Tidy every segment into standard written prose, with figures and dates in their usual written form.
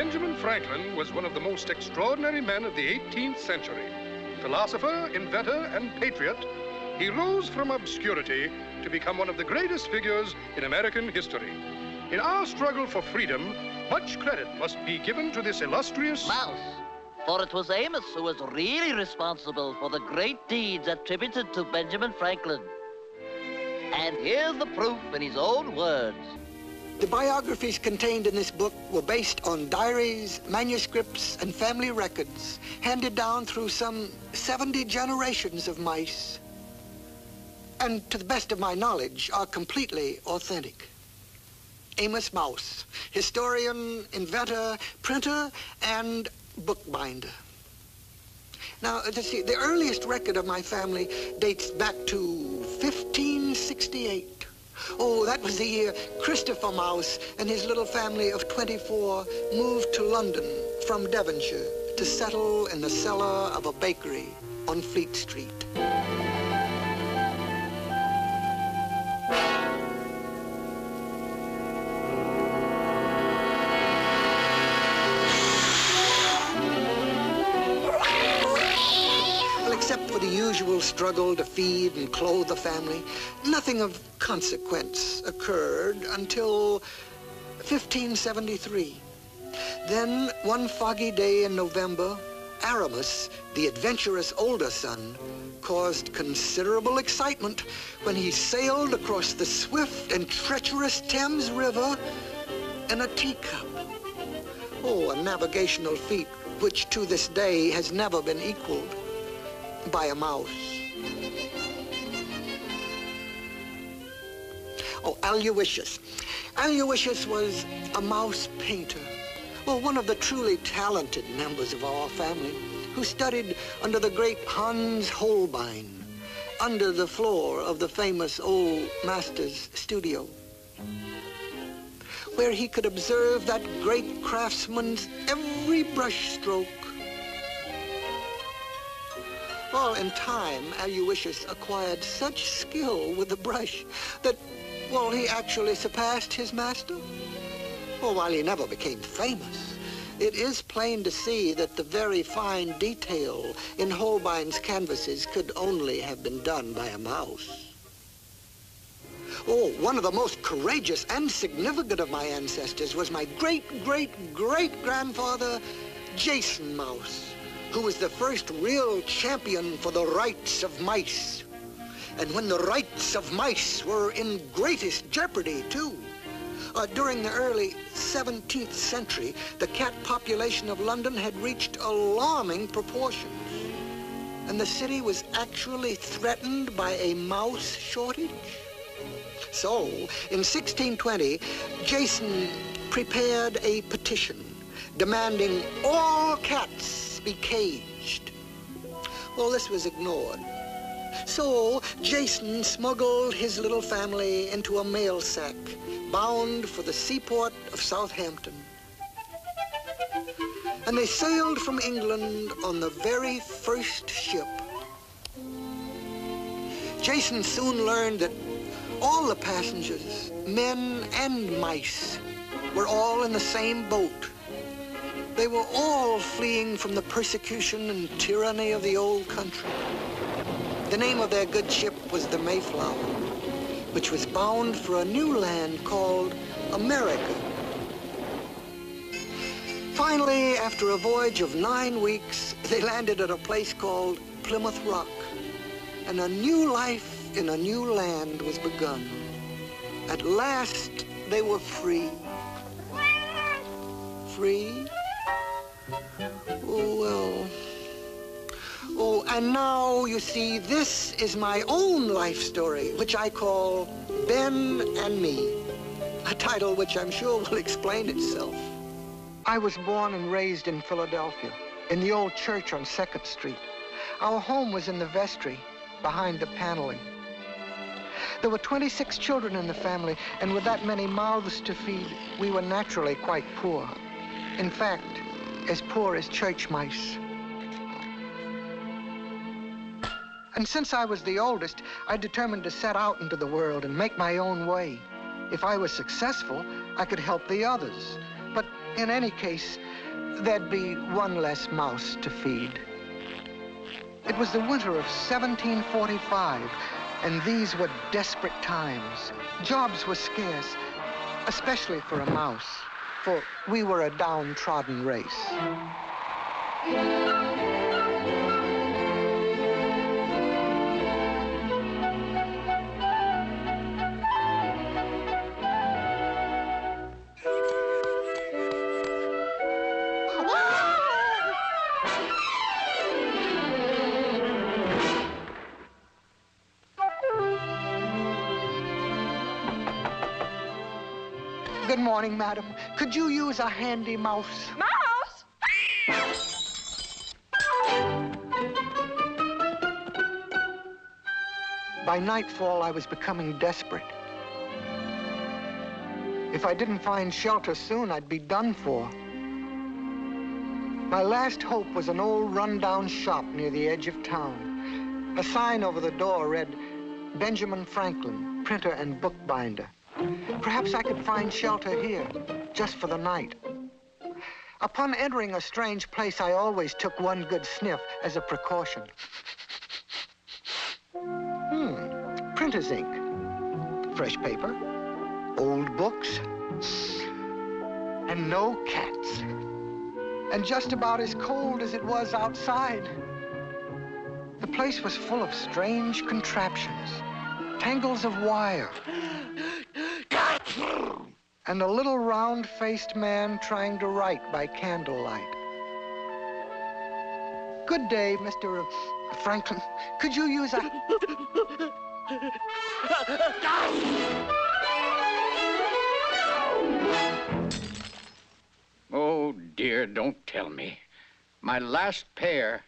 Benjamin Franklin was one of the most extraordinary men of the 18th century. Philosopher, inventor, and patriot, he rose from obscurity to become one of the greatest figures in American history. In our struggle for freedom, much credit must be given to this illustrious mouse. For it was Amos who was really responsible for the great deeds attributed to Benjamin Franklin. And here's the proof in his own words. The biographies contained in this book were based on diaries, manuscripts, and family records handed down through some 70 generations of mice, and to the best of my knowledge are completely authentic. Amos Mouse, historian, inventor, printer, and bookbinder. Now, see, the earliest record of my family dates back to 1568. Oh, that was the year Christopher Mouse and his little family of 24 moved to London from Devonshire to settle in the cellar of a bakery on Fleet Street. Except for the usual struggle to feed and clothe the family, nothing of consequence occurred until 1573. Then, one foggy day in November, Aramis, the adventurous older son, caused considerable excitement when he sailed across the swift and treacherous Thames River in a teacup. Oh, a navigational feat which to this day has never been equaled by a mouse. Oh, Aloysius. Aloysius was a mouse painter. Well, one of the truly talented members of our family who studied under the great Hans Holbein under the floor of the famous old master's studio, where he could observe that great craftsman's every brush stroke. Well, in time, Aloysius acquired such skill with the brush that, well, he actually surpassed his master. Well, while he never became famous, it is plain to see that the very fine detail in Holbein's canvases could only have been done by a mouse. Oh, one of the most courageous and significant of my ancestors was my great-great-great-grandfather, Jason Mouse, who was the first real champion for the rights of mice. And when the rights of mice were in greatest jeopardy, too. During the early 17th century, the cat population of London had reached alarming proportions. And the city was actually threatened by a mouse shortage. So, in 1620, Jason prepared a petition demanding all cats be caged. Well, this was ignored. So Jason smuggled his little family into a mail sack bound for the seaport of Southampton. And they sailed from England on the very first ship. Jason soon learned that all the passengers, men and mice, were all in the same boat. They were all fleeing from the persecution and tyranny of the old country. The name of their good ship was the Mayflower, which was bound for a new land called America. Finally, after a voyage of 9 weeks, they landed at a place called Plymouth Rock, and a new life in a new land was begun. At last, they were free. Free? Oh, well. Oh, and now, you see, this is my own life story, which I call Ben and Me, a title which I'm sure will explain itself. I was born and raised in Philadelphia, in the old church on 2nd Street. Our home was in the vestry, behind the paneling. There were 26 children in the family, and with that many mouths to feed, we were naturally quite poor. In fact, as poor as church mice. And since I was the oldest, I determined to set out into the world and make my own way. If I was successful, I could help the others. But In any case, there'd be one less mouse to feed. It was the winter of 1745, and these were desperate times. Jobs were scarce, especially for a mouse, for we were a downtrodden race. Good morning, madam. Could you use a handy mouse? Mouse? By nightfall, I was becoming desperate. If I didn't find shelter soon, I'd be done for. My last hope was an old run-down shop near the edge of town. A sign over the door read, Benjamin Franklin, printer and bookbinder. Perhaps I could find shelter here, just for the night. Upon entering a strange place, I always took one good sniff as a precaution. Printer's ink, fresh paper, old books, and no cats. And just about as cold as it was outside. The place was full of strange contraptions, tangles of wire, and a little round-faced man trying to write by candlelight. Good day, Mr. Franklin. Could you use a... Oh, dear, don't tell me. My last pair.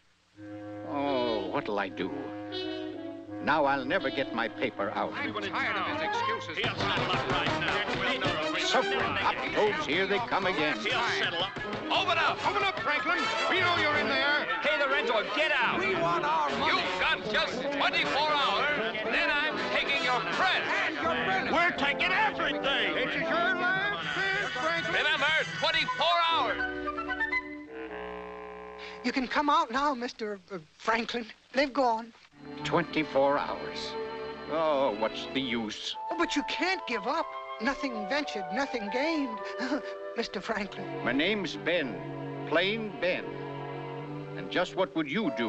Oh, what'll I do? Now I'll never get my paper out. I'm tired of his excuses. He'll settle up right now. Suffering up folks, here they come again. He'll settle up. Open up! Open up, Franklin! We know you're in there! Pay the rent or get out. We want our money! You've got just 24 hours, then I'm taking your credit. And your credit! We're taking everything. This is your last chance, Franklin! Remember, 24 hours. You can come out now, Mr. Franklin. They've gone. 24 hours. Oh, what's the use? Oh, but you can't give up. Nothing ventured, nothing gained. Mr. Franklin. My name's Ben, plain Ben. And just what would you do,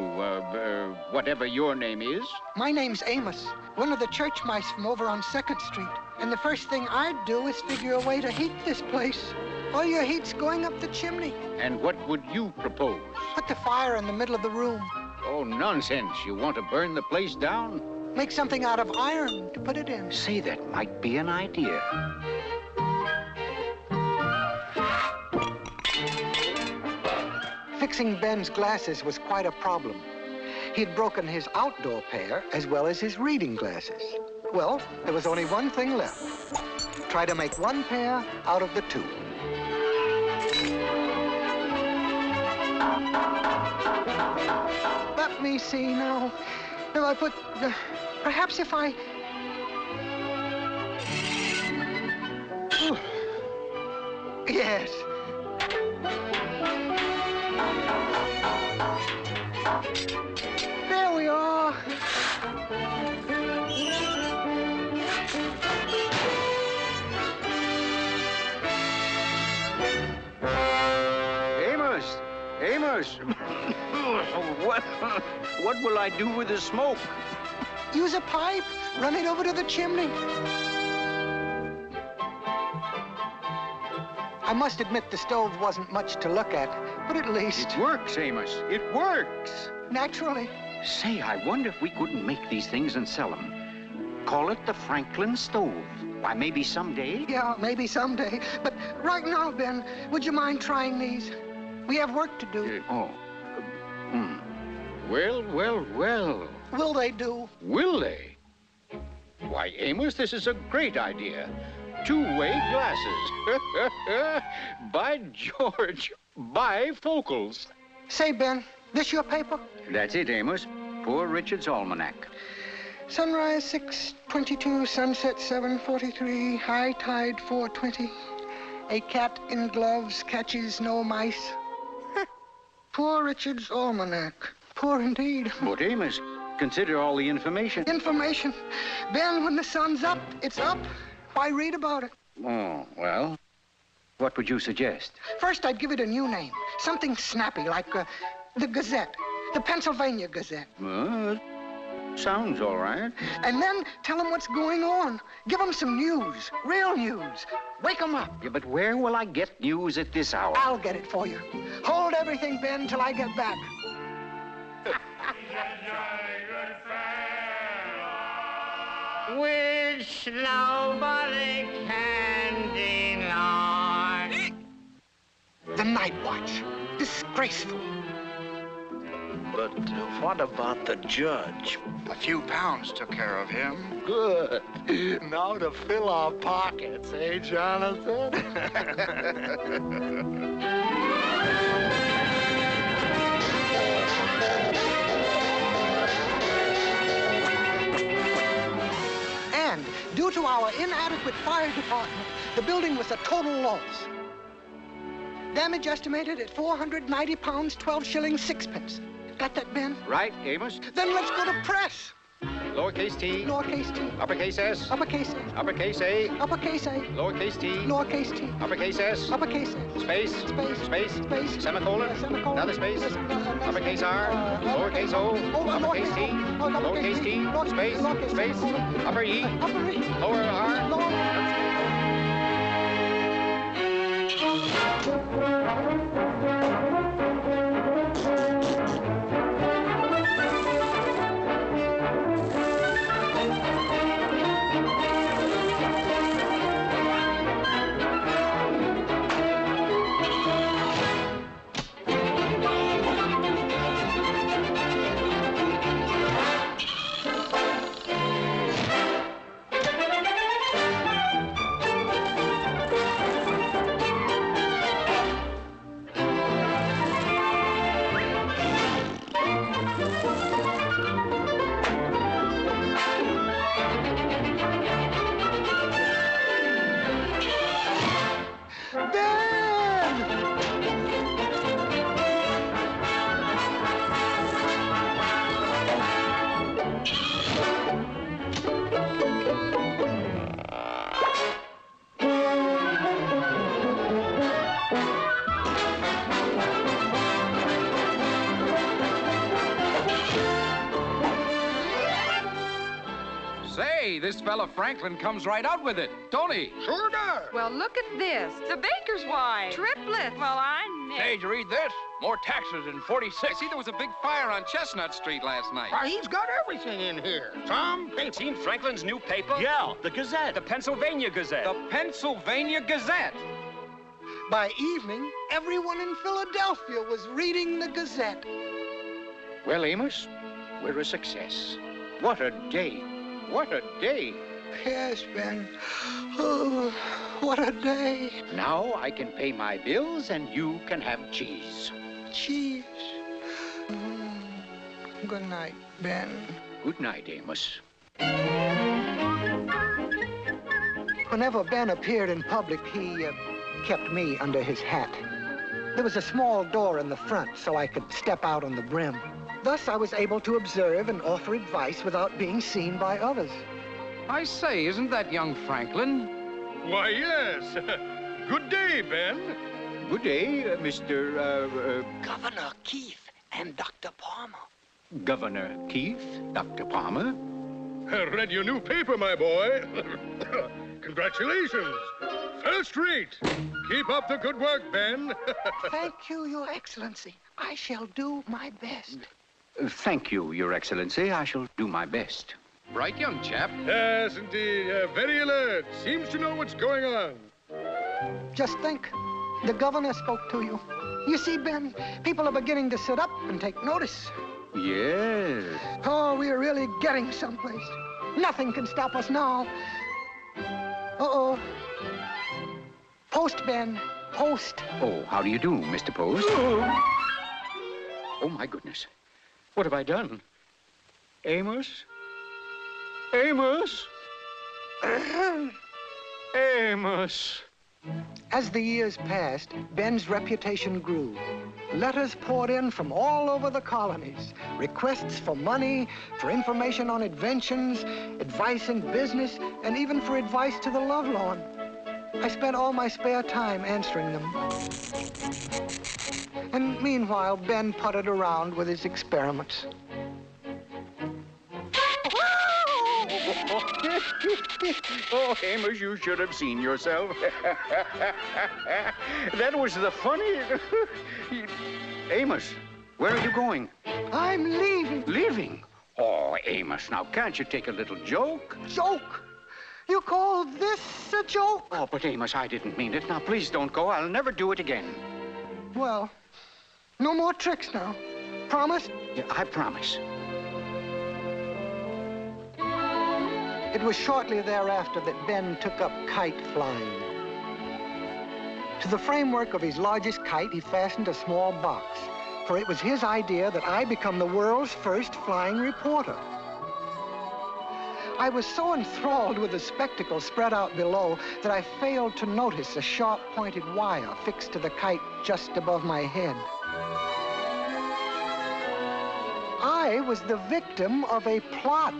whatever your name is? My name's Amos, one of the church mice from over on 2nd Street. And the first thing I'd do is figure a way to heat this place. All your heat's going up the chimney. And what would you propose? Put the fire in the middle of the room. Oh, nonsense. You want to burn the place down? Make something out of iron to put it in. Say, that might be an idea. Fixing Ben's glasses was quite a problem. He'd broken his outdoor pair as well as his reading glasses. Well, there was only one thing left. Try to make one pair out of the two. Let me see now. If I put... perhaps if I... Yes. There we are. Amos! Amos! What will I do with the smoke? Use a pipe. Run it over to the chimney. I must admit the stove wasn't much to look at, but at least... It works, Amos. It works. Naturally. Say, I wonder if we couldn't make these things and sell them. Call it the Franklin stove. Why, maybe someday. Yeah, maybe someday. But right now, Ben, would you mind trying these? We have work to do. Well. Will they do? Will they? Why, Amos, this is a great idea. Two-way glasses. By George, bifocals. Say, Ben, this your paper? That's it, Amos. Poor Richard's Almanac. Sunrise 6:22, sunset 7:43, high tide 4:20. A cat in gloves catches no mice. Poor Richard's almanac. Poor indeed. But Amos, consider all the information. Information. Ben, when the sun's up, it's up. Why read about it? Oh, well, what would you suggest? First, I'd give it a new name. Something snappy, like the Gazette. The Pennsylvania Gazette. Well, sounds all right. And then tell them what's going on. Give them some news. Real news. Wake them up. Yeah, but where will I get news at this hour? I'll get it for you. Hold everything, Ben, till I get back. Which nobody can deny. The Night Watch. Disgraceful. But what about the judge? A few pounds took care of him. Good. Now to fill our pockets, eh, Jonathan? And due to our inadequate fire department, the building was a total loss. Damage estimated at 490 pounds, 12 shillings, 6 pence. Got that, Ben? Right, Amos. Then let's go to press. Lowercase t. Lowercase t. Uppercase s. Uppercase A. Uppercase a. Uppercase A. Lowercase t. Lowercase t. Uppercase s. Uppercase A. Space. Space. Space. Space. Semicolon. Semicolon. Another space. Yes, Uppercase r. Lowercase o. Uppercase t. Lowercase t. Space. Space. Upper e. Upper E. Lower r. Lower. This fella Franklin comes right out with it, don't he? Sure does. Well, look at this. The baker's wife. Triplets. Well, I know. Hey, did you read this? More taxes in 46. See, there was a big fire on Chestnut Street last night. Why, he's got everything in here. Some paper. Seen Franklin's new paper? Yeah, the Gazette. The Pennsylvania Gazette. The Pennsylvania Gazette. By evening, everyone in Philadelphia was reading the Gazette. Well, Amos, we're a success. What a day. What a day. Yes, Ben. Oh, what a day. Now I can pay my bills and you can have cheese. Cheese. Good night, Ben. Good night, Amos. Whenever Ben appeared in public, he kept me under his hat. There was a small door in the front so I could step out on the brim. Thus, I was able to observe and offer advice without being seen by others. I say, isn't that young Franklin? Why, yes. Good day, Ben. Good day, Mr. Governor Keith and Dr. Palmer. Governor Keith, Dr. Palmer. I read your new paper, my boy. Congratulations. First rate. Keep up the good work, Ben. Thank you, Your Excellency. I shall do my best. Thank you, Your Excellency. I shall do my best. Bright young chap. Yes, indeed. Very alert. Seems to know what's going on. Just think. The governor spoke to you. You see, Ben, people are beginning to sit up and take notice. Yes. Oh, we're really getting someplace. Nothing can stop us now. Uh-oh. Post, Ben. Post. Oh, how do you do, Mr. Post? Oh, my goodness. What have I done? Amos? Amos? Amos? As the years passed, Ben's reputation grew. Letters poured in from all over the colonies. Requests for money, for information on inventions, advice in business, and even for advice to the lovelorn. I spent all my spare time answering them. And meanwhile, Ben puttered around with his experiments. Oh, Amos, you should have seen yourself. That was the funniest. Amos, where are you going? I'm leaving. Leaving? Oh, Amos, now can't you take a little joke? Joke? You call this a joke? Oh, but Amos, I didn't mean it. Now, please don't go. I'll never do it again. Well, no more tricks now. Promise? Yeah, I promise. It was shortly thereafter that Ben took up kite flying. To the framework of his largest kite, he fastened a small box, for it was his idea that I become the world's first flying reporter. I was so enthralled with the spectacle spread out below that I failed to notice a sharp-pointed wire fixed to the kite just above my head. I was the victim of a plot.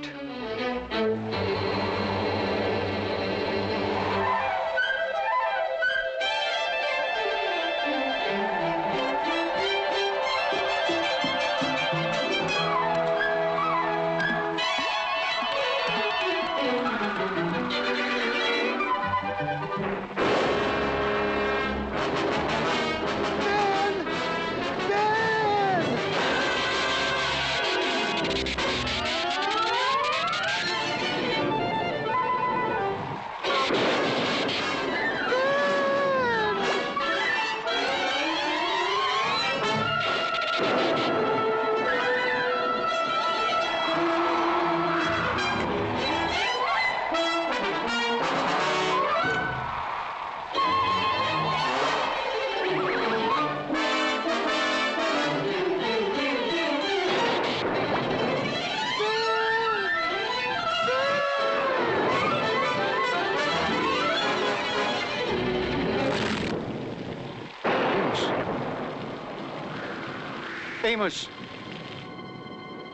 Amos,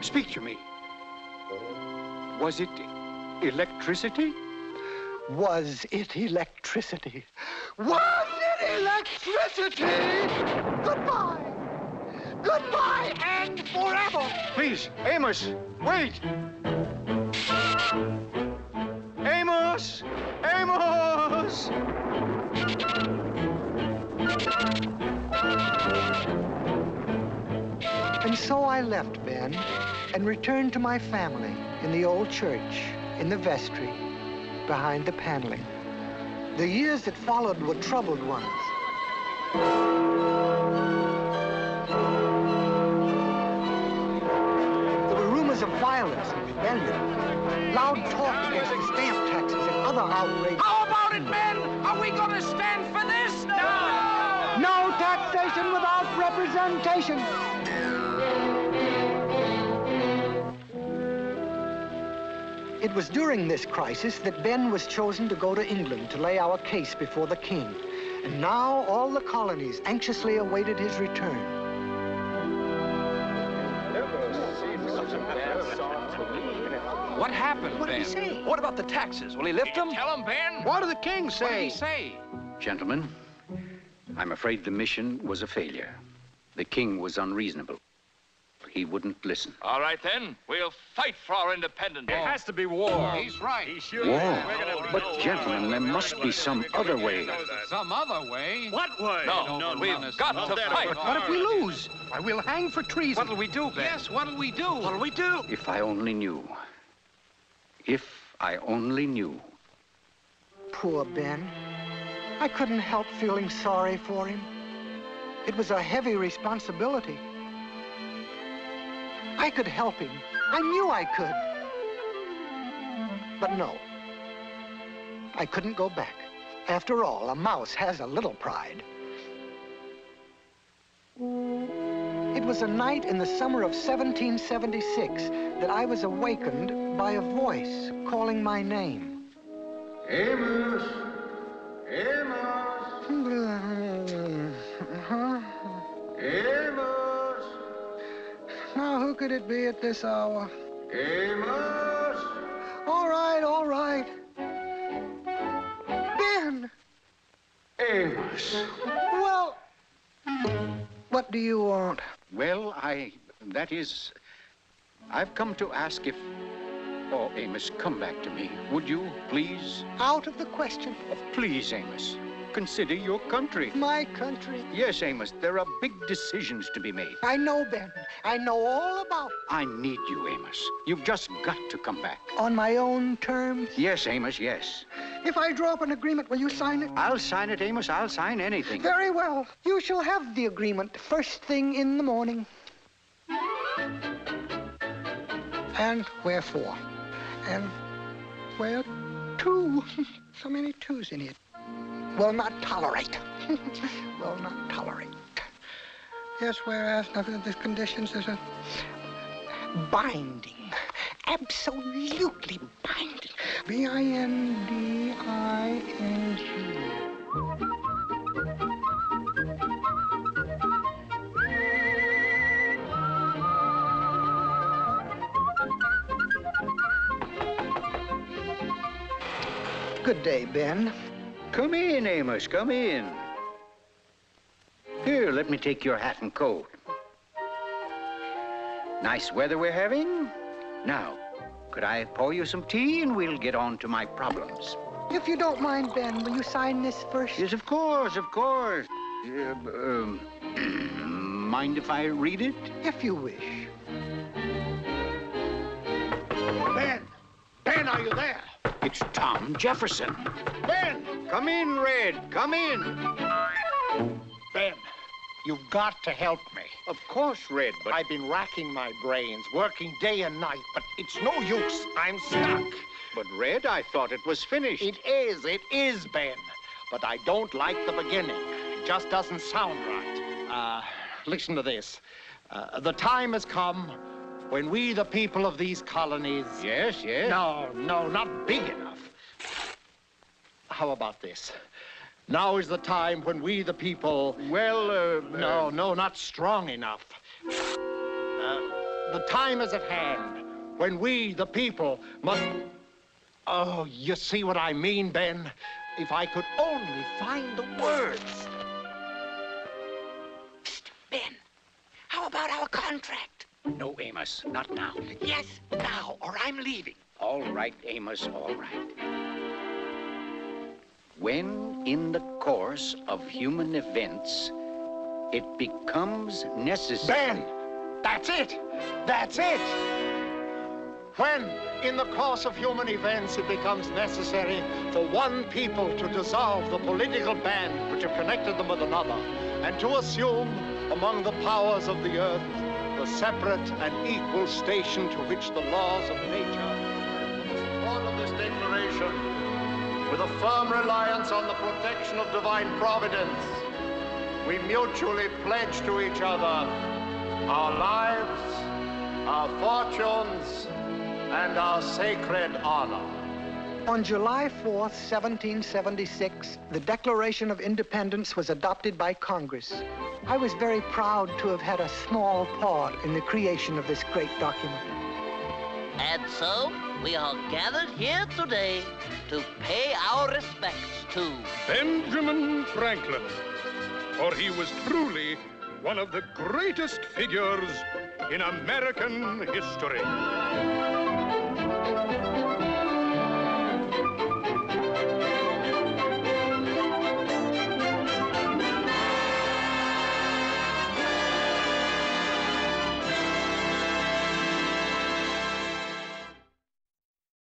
speak to me. Was it electricity? Was it electricity? Was it electricity? Goodbye. Goodbye and forever. Please, Amos, wait. Amos! Amos! And so I left Ben and returned to my family in the old church, in the vestry, behind the paneling. The years that followed were troubled ones. There were rumors of violence and rebellion, loud talk against the stamp taxes and other outrages. How about it, men? Are we going to stand for this? No! No taxation without representation. It was during this crisis that Ben was chosen to go to England to lay our case before the king. And now all the colonies anxiously awaited his return. What happened, What did Ben? he say? What about the taxes? Will he lift them? Tell him, Ben. What did the king say? What did he say? Gentlemen, I'm afraid the mission was a failure. The king was unreasonable. He wouldn't listen. All right, then. We'll fight for our independence. It has to be war. He's right. He sure War? But, gentlemen, there must be some other way. Some other way? What way? No, we've got to fight. But what if we lose? Why, we'll hang for treason. What'll we do, Ben? Yes, what'll we do? What'll we do? If I only knew. If I only knew. Poor Ben. I couldn't help feeling sorry for him. It was a heavy responsibility. I could help him. I knew I could. But no. I couldn't go back. After all, a mouse has a little pride. It was a night in the summer of 1776 that I was awakened by a voice calling my name. Amos! Amos! could it be at this hour? Amos! All right, all right. Ben! Amos! Well, what do you want? Well, I've come to ask if... Oh, Amos, come back to me. Would you, please? Out of the question. Oh, please, Amos. Consider your country. My country? Yes, Amos. There are big decisions to be made. I know, Ben. I know all about it. I need you, Amos. You've just got to come back. On my own terms? Yes, Amos, yes. If I draw up an agreement, will you sign it? I'll sign it, Amos. I'll sign anything. Very well. You shall have the agreement first thing in the morning. And wherefore? And where to? So many twos in it. Will not tolerate. Will not tolerate. Yes, whereas the conditions is a binding. Absolutely binding. B-I-N-D-I-N-G. Good day, Ben. Come in, Amos, come in. Here, let me take your hat and coat. Nice weather we're having. Now, could I pour you some tea and we'll get on to my problems? If you don't mind, Ben, will you sign this first? Yes, of course, of course. Mind if I read it? If you wish. Ben! Ben, are you there? It's Tom Jefferson. Ben! Come in, Red. Come in. Ben, you've got to help me. Of course, Red, but... I've been racking my brains, working day and night, but it's no use. I'm stuck. But, Red, I thought it was finished. It is, Ben. But I don't like the beginning. It just doesn't sound right. Listen to this. The time has come when we, the people of these colonies... Yes, yes. No, not big enough. How about this? Now is the time when we, the people... Well, No, not strong enough. The time is at hand when we, the people, must... Oh, you see what I mean, Ben? If I could only find the words. Psst, Ben, how about our contract? No, Amos, not now. Yes, now, or I'm leaving. All right, Amos, all right. When, in the course of human events, it becomes necessary... Ben! That's it! That's it! When, in the course of human events, it becomes necessary for one people to dissolve the political band which have connected them with another, and to assume, among the powers of the earth, the separate and equal station to which the laws of nature... In support of this declaration, with a firm reliance on the protection of divine providence, we mutually pledge to each other our lives, our fortunes, and our sacred honor. On July 4th, 1776, the Declaration of Independence was adopted by Congress. I was very proud to have had a small part in the creation of this great document. And so, we are gathered here today to pay our respects to Benjamin Franklin, for he was truly one of the greatest figures in American history.